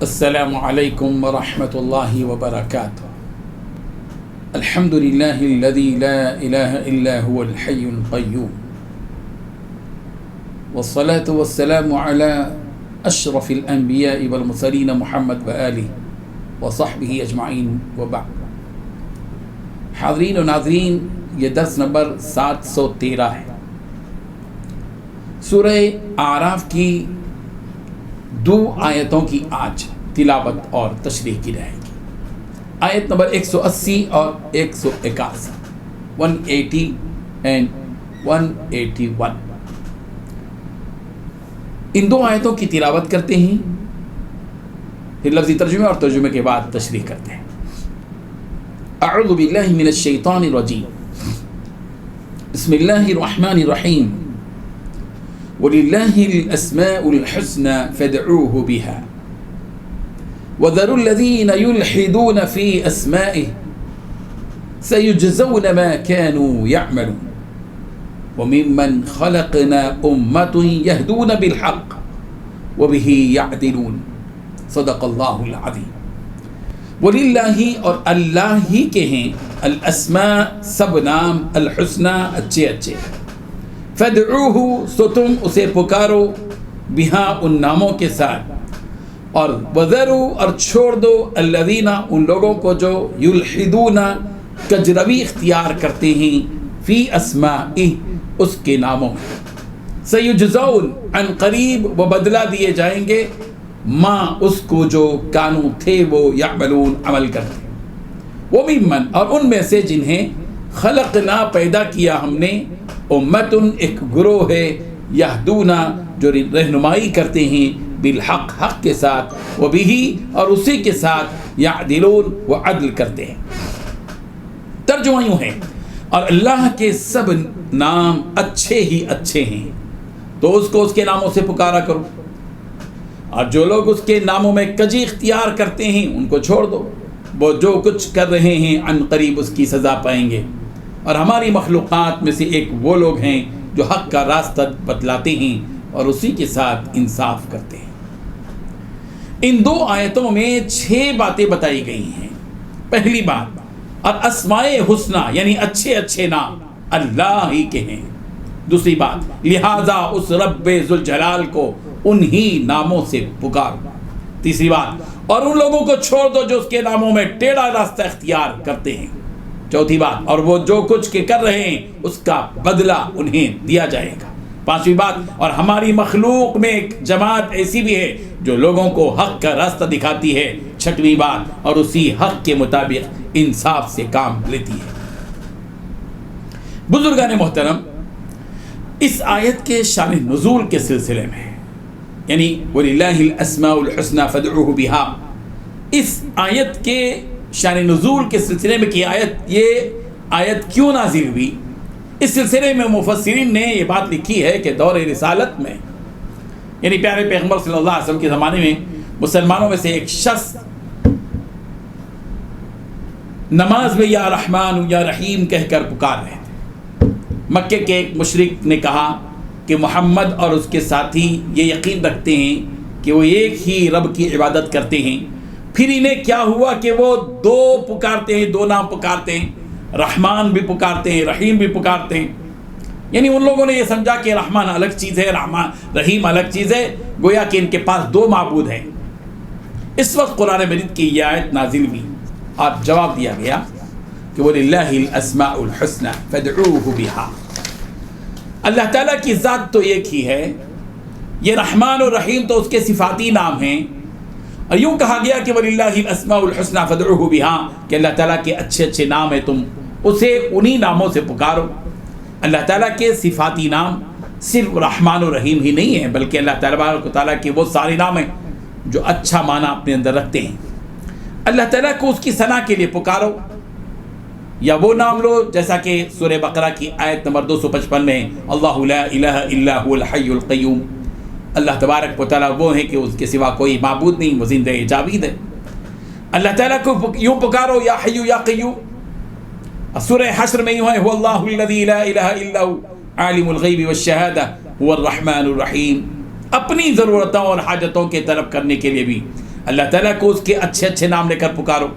السلام علیکم ورحمۃ اللہ وبرکاتہ۔ الحمد للہ الذی لا الہ الا هو الحی القیوم، والصلاة والسلام علی اشرف الانبیاء والمرسلین محمد وآلہ وصحبہ اجمعین وبعد۔ حاضرین و ناظرین، یہ درس نمبر 713 ہے۔ سورہ اعراف کی 2 آیتوں کی آج تلاوت اور تشریح کی رہے گی۔ آیت نمبر 180 اور 181، 180 اینڈ 181۔ ان 2 آیتوں کی تلاوت کرتے ہیں، پھر لفظی ترجمے اور ترجمے کے بعد تشریح کرتے ہیں۔ اعوذ باللہ من الشیطان الرجیم، بسم اللہ الرحمن الرحیم، وَلِلَّهِ الْأَسْمَاءُ الْحُسْنَى فَادْعُوهُ بِهَا وَذَرُوا الَّذِينَ يُلْحِدُونَ فِي أَسْمَائِهِ سَيُجْزَوْنَ مَا كَانُوا يَعْمَلُونَ وَمِمَّنْ خَلَقْنَا أُمَّةٌ يَهْدُونَ بِالْحَقِّ وَبِهِ يَعْدِلُونَ صدق اللہ العظیم۔ وَلِلَّهِ، اور اللہ ہی کے ہیں، الاسماء سب نام، الحسنى اچھے اچھے، فَادْعُوهُ سو تم اسے پکارو، بہا ان ناموں کے ساتھ، اور وَذَرُوا اور چھوڑ دو، الَّذِينَ ان لوگوں کو جو یلحدون کجروی اختیار کرتے ہیں، فی اسمائہ اس کے ناموں میں، سیجزون عن قریب وہ بدلہ دیے جائیں گے، ما اس کو جو کانو تھے وہ یعملون عمل کرتے، وَمِمَّن اور ان میں سے جنہیں خلقنا پیدا کیا ہم نے، امتن ایک گروہ ہے، یہدونا جو رہنمائی کرتے ہیں، بالحق حق کے ساتھ، وبہ اور اسی کے ساتھ، یعدلون وہ عدل کرتے ہیں۔ ترجمہ یوں ہے، اور اللہ کے سب نام اچھے ہی اچھے ہیں، تو اس کو اس کے ناموں سے پکارا کرو، اور جو لوگ اس کے ناموں میں کجی اختیار کرتے ہیں ان کو چھوڑ دو، وہ جو کچھ کر رہے ہیں عن قریب اس کی سزا پائیں گے۔ اور ہماری مخلوقات میں سے ایک وہ لوگ ہیں جو حق کا راستہ بتلاتے ہیں اور اسی کے ساتھ انصاف کرتے ہیں۔ ان 2 آیتوں میں 6 باتیں بتائی گئی ہیں۔ پہلی بات، اور اسماء حسنہ یعنی اچھے اچھے نام اللہ ہی کے ہیں۔ دوسری بات، لہذا اس رب ذوالجلال کو انہی ناموں سے پکارو۔ تیسری بات، اور ان لوگوں کو چھوڑ دو جو اس کے ناموں میں ٹیڑھا راستہ اختیار کرتے ہیں۔ چوتھی بات، اور وہ جو کچھ کے کر رہے ہیں اس کا بدلہ انہیں دیا جائے گا۔ پانچویں بات، اور ہماری مخلوق میں ایک جماعت ایسی بھی ہے جو لوگوں کو حق کا راستہ دکھاتی ہے۔ چھٹویں بات، اور اسی حق کے مطابق انصاف سے کام لیتی ہے۔ بزرگان محترم، اس آیت کے شان نزول کے سلسلے میں، یعنی وَلِلَّهِ الْأَسْمَاءُ الْحُسْنَى فَادْعُوهُ بِهَا، اس آیت کے شان نزول کے سلسلے میں کہ یہ آیت کیوں نازل ہوئی، اس سلسلے میں مفسرین نے یہ بات لکھی ہے کہ دور رسالت میں، یعنی پیارے پیغمبر صلی اللہ علیہ وسلم کے زمانے میں، مسلمانوں میں سے ایک شخص نماز میں یا رحمان یا رحیم کہہ کر پکار رہے تھے۔ مکے کے ایک مشرک نے کہا کہ محمد اور اس کے ساتھی یہ یقین رکھتے ہیں کہ وہ ایک ہی رب کی عبادت کرتے ہیں، پھر انہیں کیا ہوا کہ وہ 2 پکارتے ہیں، 2 نام پکارتے ہیں، رحمان بھی پکارتے ہیں، رحیم بھی پکارتے ہیں۔ یعنی ان لوگوں نے یہ سمجھا کہ رحمان الگ چیز ہے، رحیم الگ چیز ہے، گویا کہ ان کے پاس 2 معبود ہیں۔ اس وقت قرآن مجید کی یہ آیت نازل ہوئی اور جواب دیا گیا کہ وَلِلَّهِ الْأَسْمَاءُ الْحُسْنَى فَادْعُوهُ بِهَا، اللہ تعالیٰ کی ذات تو ایک ہی ہے، یہ رحمان اور رحیم تو اس کے صفاتی نام ہیں، اور یوں کہا گیا کہ وَلِلَّهِ الْأَسْمَاءُ الْحُسْنَى فَادْعُوهُ بِهَا، کہ اللہ تعالیٰ کے اچھے اچھے نام ہیں، تم اسے انہی ناموں سے پکارو۔ اللہ تعالیٰ کے صفاتی نام صرف رحمان و رحیم ہی نہیں ہیں، بلکہ اللہ تعالیٰ کے وہ سارے نام ہیں جو اچھا معنی اپنے اندر رکھتے ہیں۔ اللہ تعالیٰ کو اس کی ثنا کے لیے پکارو، یا وہ نام لو جیسا کہ سورہ بقرہ کی آیت نمبر 255 میں، اللہ لا الہ الا هو الحی القیوم، اللہ تبارک و تعالیٰ وہ ہیں کہ اس کے سوا کوئی معبود نہیں، وہ زندہ جاوید ہے۔ اللہ تعالیٰ کو یوں پکارو، یا حی یا قیوم۔ سورہ حشر میں یوں ہے، هو اللہ الذی لا الہ الا هو عالم الغیب والشہادہ هو الرحمن الرحیم اپنی ضرورتوں اور حاجتوں کے طلب کرنے کے لیے بھی اللہ تعالیٰ کو اس کے اچھے اچھے نام لے کر پکارو۔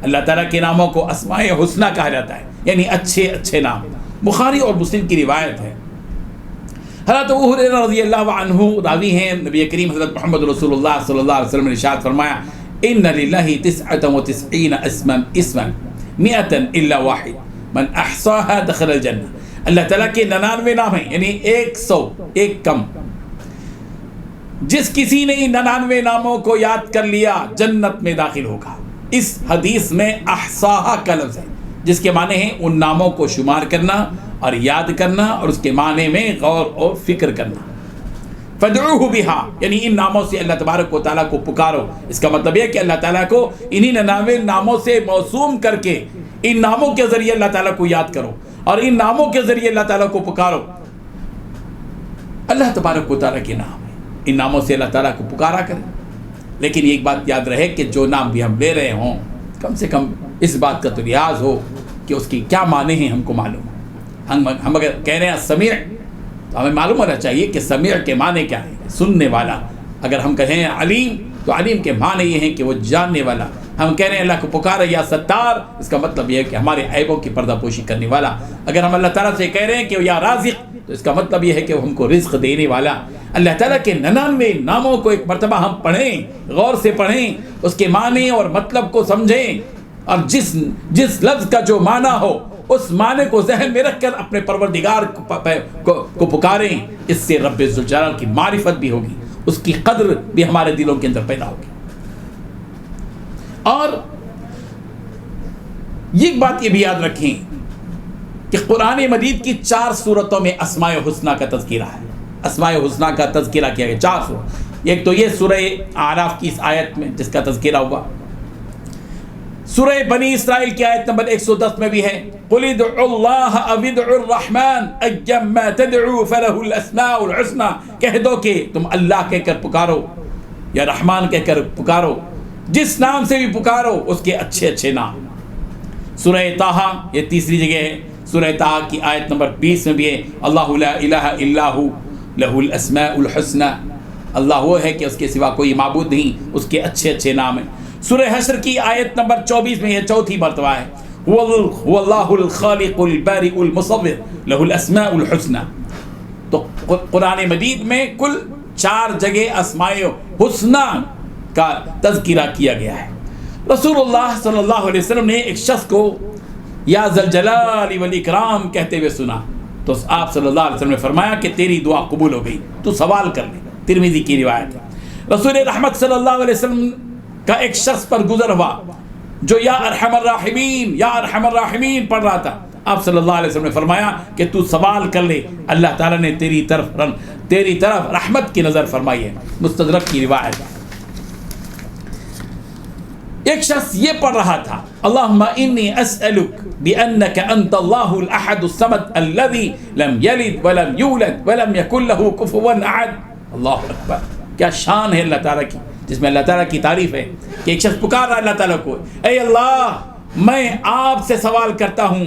اللہ تعالیٰ کے ناموں کو اسماء حسنہ کہا جاتا ہے، یعنی اچھے اچھے نام۔ بخاری اور مسلم کی روایت ہے، حضرت ابو ہریرہ رضی اللہ عنہ راوی ہیں، نبی کریم حضرت محمد رسول اللہ صلی اللہ علیہ وسلم نے ارشاد فرمایا ان للہ 99 اسما 100 الا واحد من احصاها دخل الجنہ۔ اللہ تعالیٰ کے 99 نام ہیں، یعنی 100 ایک کم، جس کسی نے ان 99 ناموں کو یاد کر لیا جنت میں داخل ہوگا۔ اس حدیث میں احصاها کا لفظ ہے، جس کے معنی ہیں ان ناموں کو شمار کرنا اور یاد کرنا اور اس کے معنی میں غور اور فکر کرنا۔ فدعوه بها، یعنی ان ناموں سے اللہ تبارک و تعالیٰ کو پکارو۔ اس کا مطلب یہ کہ اللہ تعالیٰ کو انہی 99 ناموں سے موسوم کر کے ان ناموں کے ذریعے اللہ تعالیٰ کو یاد کرو اور ان ناموں کے ذریعے اللہ تعالیٰ کو پکارو۔ اللہ تبارک و تعالیٰ کے نام ہیں، ان ناموں سے اللہ تعالیٰ کو پکارا کریں۔ لیکن ایک بات یاد رہے کہ جو نام بھی ہم لے رہے ہوں، کم سے کم اس بات کا تو لحاظ ہو کہ اس کی کیا معنی ہیں ہم کو معلوم ہو۔ ہم اگر کہہ رہے ہیں سمیع، تو ہمیں معلوم ہونا چاہیے کہ سمیع کے معنی کیا ہے، سننے والا۔ اگر ہم کہیں علیم، تو علیم کے معنی یہ ہیں کہ وہ جاننے والا۔ ہم کہہ رہے ہیں اللہ کو پکارا یا ستار، اس کا مطلب یہ ہے کہ ہمارے عیبوں کی پردہ پوشی کرنے والا۔ اگر ہم اللہ تعالیٰ سے کہہ رہے ہیں کہ یا رازق، تو اس کا مطلب یہ ہے کہ وہ ہم کو رزق دینے والا۔ اللہ تعالیٰ کے 99 ناموں کو ایک مرتبہ ہم پڑھیں، غور سے پڑھیں، اس کے معنی اور مطلب کو سمجھیں، اور جس لفظ کا جو معنی ہو اس معنی کو ذہن میں رکھ کر اپنے پروردگار کو پکاریں۔ اس سے رب ذوالجلال کی معرفت بھی ہوگی، اس کی قدر بھی ہمارے دلوں کے اندر پیدا ہوگی۔ اور یہ بات یہ بھی یاد رکھیں کہ قرآن مجید کی 4 سورتوں میں اسماء حسنہ کا تذکرہ ہے۔ اسماء حسنہ کا تذکرہ کیا گیا 4 سورت۔ ایک تو یہ سورہ اعراف کی اس آیت میں جس کا تذکرہ ہوا، سورہ بنی اسرائیل کی آیت نمبر 110 میں بھی ہے قُلِ ادْعُوا اللَّهَ أَوِ ادْعُوا الرَّحْمَنَ أَيَّمَّا تَدْعُوا فَلَهُ الْأَسْمَاءُ الْحُسْنَى۔ کہہ دو کہ تم اللہ کہہ کر پکارو یا رحمان کہہ کر پکارو، جس نام سے بھی پکارو اس کے اچھے اچھے نام۔ سورہ طٰہٰ یہ تیسری جگہ ہے، سورہ طٰہٰ کی آیت نمبر 20 میں بھی ہے اللہ لا الہ الا هو لہ الاسماء الحسنى۔ اللہ وہ ہے کہ اس کے سوا کوئی معبود نہیں، اس کے اچھے اچھے نام ہیں۔ سورہ حشر کی آیت نمبر 24 میں یہ 4تھی مرتبہ ہے هو اللہ الخالق البارئ المصور لہ الاسماء الحسنى۔ تو قرآن مجید میں کل 4 جگہ اسماء حسنہ کا تذکرہ کیا گیا ہے۔ رسول اللہ صلی اللہ علیہ وسلم نے ایک شخص کو یا ذا الجلال والاکرام کہتے ہوئے سنا، تو آپ صلی اللہ علیہ وسلم نے فرمایا کہ تیری دعا قبول ہو گئی، تو سوال کر لے۔ ترمذی کی روایت ہے۔ رسول رحمت صلی اللہ علیہ وسلم کا ایک شخص پر گزر ہوا جو یا ارحم الراحمین یا ارحم الراحمین پڑھ رہا تھا۔ آپ صلی اللہ علیہ وسلم نے فرمایا کہ تو سوال کر لے، اللہ تعالیٰ نے تیری طرف رحمت کی نظر فرمائی ہے۔ مستدرک کی روایت ہے۔ ایک شخص یہ پڑھ رہا تھا اللہم انی اسألک بأنک انت اللہ الاحد الصمد الذی لم یلد ولم یولد ولم یکن لہ کفوا احد۔ اللہ اکبر، کیا شان ہے اللہ تعالیٰ کی، جس میں اللہ تعالیٰ کی تعریف ہے کہ ایک شخص پکار رہا اللہ تعالیٰ کو، اے اللہ میں آپ سے سوال کرتا ہوں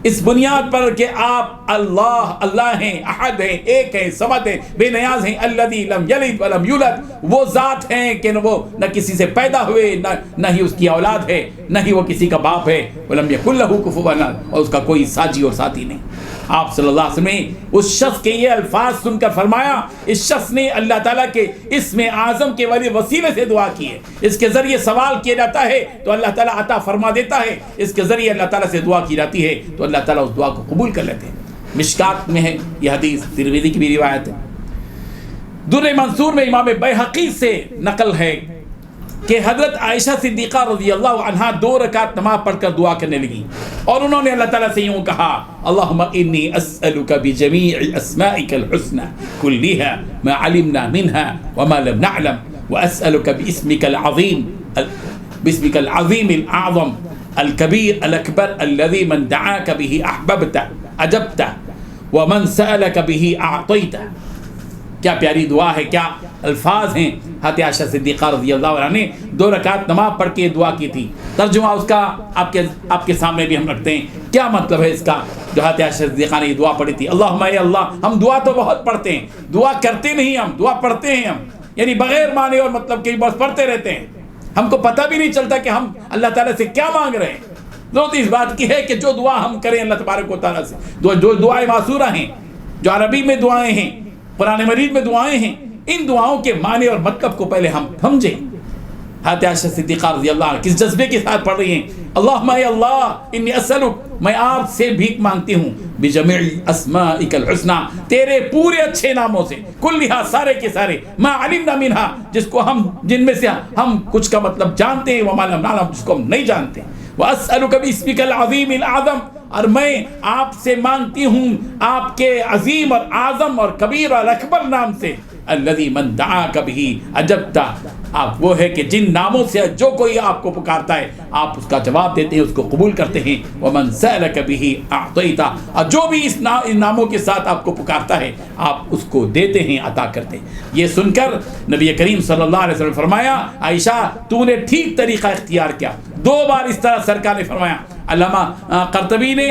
اس بنیاد پر کہ آپ اللہ ہیں، احد ہیں، ایک ہیں، صمد ہیں، بے نیاز ہیں، الذی لم یلد ولم یولد، وہ ذات ہیں کہ وہ نہ کسی سے پیدا ہوئے، نہ ہی اس کی اولاد ہے، نہ ہی وہ کسی کا باپ ہے، ولم یکن لہ کفوا احد، اور اس کا کوئی ساجی اور ساتھی نہیں۔ آپ صلی اللہ علیہ وسلم نے اس شخص کے یہ الفاظ سن کر فرمایا اس شخص نے اللہ تعالیٰ کے اسم اعظم کے وسیلے سے دعا کی ہے، اس کے ذریعے سوال کیا جاتا ہے تو اللہ تعالیٰ عطا فرما دیتا ہے، اس کے ذریعے اللہ تعالیٰ سے دعا کی جاتی ہے تو اللہ تعالیٰ اس دعا کو قبول کر لیتے ہیں۔ مشکات میں ہے یہ حدیث، ترمذی کی بھی روایت ہے۔ در منصور میں امام بیہقی سے نقل ہے کہ حضرت عائشہ صدیقہ رضی اللہ عنہا 2 رکعت نماز پڑھ کر دعا کرنے لگی اور انہوں نے اللہ تعالیٰ سے یوں کہا اللہم انی اسألک بجمیع اسمائک الحسنى کلها ما علمنا منها وما لم نعلم واسألک باسمک العظیم الاعظم الكبیر الاکبر الذي من دعاک به احببته اجبته ومن سألک به اعطیته۔ کیا پیاری دعا ہے، کیا الفاظ ہیں۔ حضرت عائشہ صدیقہ رضی اللہ عنہا نے 2 رکعت نماز پڑھ کے دعا کی تھی، ترجمہ اس کا آپ کے سامنے بھی ہم رکھتے ہیں۔ کیا مطلب ہے اس کا جو حضرت عائشہ صدیقہ نے یہ دعا پڑھی تھی؟ اللہم اے اللہ، ہم دعا تو بہت پڑھتے ہیں، دعا کرتے نہیں، ہم دعا پڑھتے ہیں، ہم یعنی بغیر معنی اور مطلب کے بس پڑھتے رہتے ہیں، ہم کو پتہ بھی نہیں چلتا کہ ہم اللہ تعالیٰ سے کیا مانگ رہے ہیں۔ ضرورت اس بات کی ہے کہ جو دعا ہم کریں اللہ تبارک و تعالیٰ سے، جو دعائیں معصورہ ہیں، جو عربی میں دعائیں ہیں، قرآن مجید میں دعائیں ہیں، ان دعاؤں کے معنی اور مطلب کو پہلے ہم سمجھیں۔ حضرت عائشہ صدیقہ رضی اللہ عنہ کس جذبے کے ساتھ پڑھ رہی ہیں؟ اللہم اے اللہ انی اسألک، میں آپ سے بھیک مانگتی ہوں، بجمیع اسمائک الحسنی، تیرے پورے اچھے ناموں سے، کلھا سارے کے سارے، ما علمنا منہا، جن میں سے ہم کچھ کا مطلب جانتے ہیں، وما لم نعلم، جس کو ہم نہیں جانتے، واسألک باسمک العظیم الاعظم، اور میں آپ سے مانگتی ہوں آپ کے عظیم اور اعظم اور کبیر اور اکبر نام سے، الذی من دعاک بہ اجبت، آپ وہ ہے کہ جن ناموں سے جو کوئی آپ کو پکارتا ہے آپ اس کا جواب دیتے ہیں، اس کو قبول کرتے ہیں، ومن سألک بہ اعطیت، اور جو بھی ان ناموں کے ساتھ آپ کو پکارتا ہے آپ اس کو دیتے ہیں، عطا کرتے ہیں۔ یہ سن کر نبی کریم صلی اللہ علیہ وسلم فرمایا، عائشہ تو نے ٹھیک طریقہ اختیار کیا۔ 2 بار اس طرح سرکار نے فرمایا۔ علامہ قرطبی نے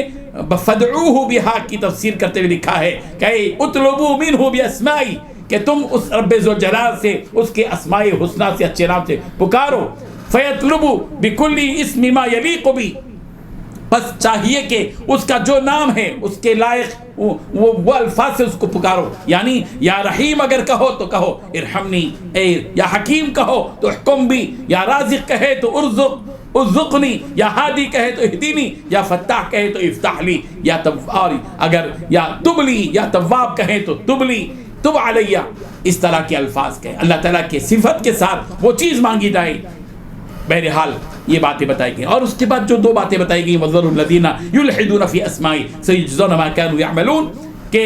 فدعوہ بہا کی تفسیر کرتے ہوئے لکھا ہے کہ اطلبوا منہ باسمائی، کہ تم اس رب ذوالجلال سے اس کے اسماء حسنی سے اچھے نام سے پکارو، فیطلبوا بکل اسم ما یلیق بی، بس چاہیے کہ اس کا جو نام ہے اس کے لائق وہ الفاظ سے اس کو پکارو، یعنی یا رحیم اگر کہو تو کہو ارحمنی، یا حکیم کہو تو احکم بھی، یا رازق کہے تو ارزقنی، یا ہادی کہے تو اہدینی، یا فتاح کہے تو افتح لی، یا اگر یا تبلی یا تواب کہے تو تبلی، تب علیہ، اس طرح کے الفاظ کہیں، اللہ تعالیٰ کے صفت کے ساتھ وہ چیز مانگی جائے۔ بہرحال یہ باتیں بتائی گئی، اور اس کے بعد جو 2 باتیں بتائی گئی، وَذَرُوا الَّذِينَ يُلْحِدُونَ فِي أَسْمَائِهِ سَيُجْزَوْنَ مَا كَانُوا يَعْمَلُونَ، کہ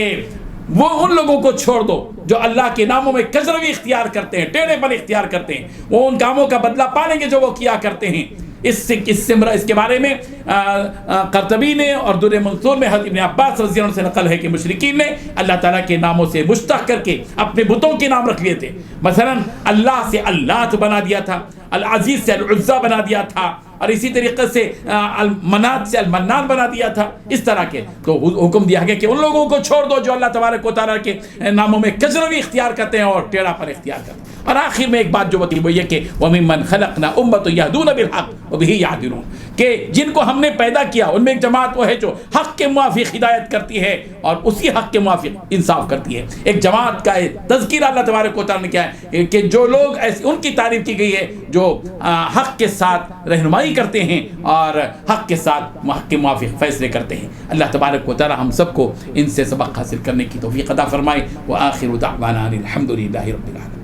وہ ان لوگوں کو چھوڑ دو جو اللہ کے ناموں میں کجروی اختیار کرتے ہیں، ٹیڑھے پن اختیار کرتے ہیں، وہ ان کاموں کا بدلہ پائیں گے جو وہ کیا کرتے ہیں۔ اس کے بارے میں قرطبی نے اور در منصور میں حضرت ابن عباس رضی اللہ عنہ سے نقل ہے کہ مشرکین نے اللہ تعالیٰ کے ناموں سے مشتق کر کے اپنے بتوں کے نام رکھ لیے تھے۔ مثلا اللہ سے اللات بنا دیا تھا، العزیز سے العزا بنا دیا تھا، اور اسی طریقے سے المنات سے المنان بنا دیا تھا، اس طرح کے۔ تو حکم دیا گیا کہ ان لوگوں کو چھوڑ دو جو اللہ تبارک و تعالیٰ کے ناموں میں کجروی اختیار کرتے ہیں اور ٹیڑھا پر اختیار کرتے ہیں۔ اور آخر میں ایک بات جو بتائی وہ یہ کہ وَمِمَّنْ خَلَقْنَا أُمَّةٌ يَهْدُونَ بِالْحَقِّ وَبِهِ يَعْدِلُونَ، کہ جن کو ہم نے پیدا کیا ان میں ایک جماعت وہ ہے جو حق کے موافق ہدایت کرتی ہے اور اسی حق کے موافق انصاف کرتی ہے۔ ایک جماعت کا تذکرہ اللہ تبارک و تعالیٰ نے کیا ہے کہ جو لوگ ایسے، ان کی تعریف کی گئی ہے جو حق کے ساتھ رہنمائی کرتے ہیں اور حق کے ساتھ حق کے موافق فیصلے کرتے ہیں۔ اللہ تبارک و تعالیٰ ہم سب کو ان سے سبق حاصل کرنے کی توفیق عطا فرمائے۔ وآخر دعوانا الحمد للہ رب العالمین۔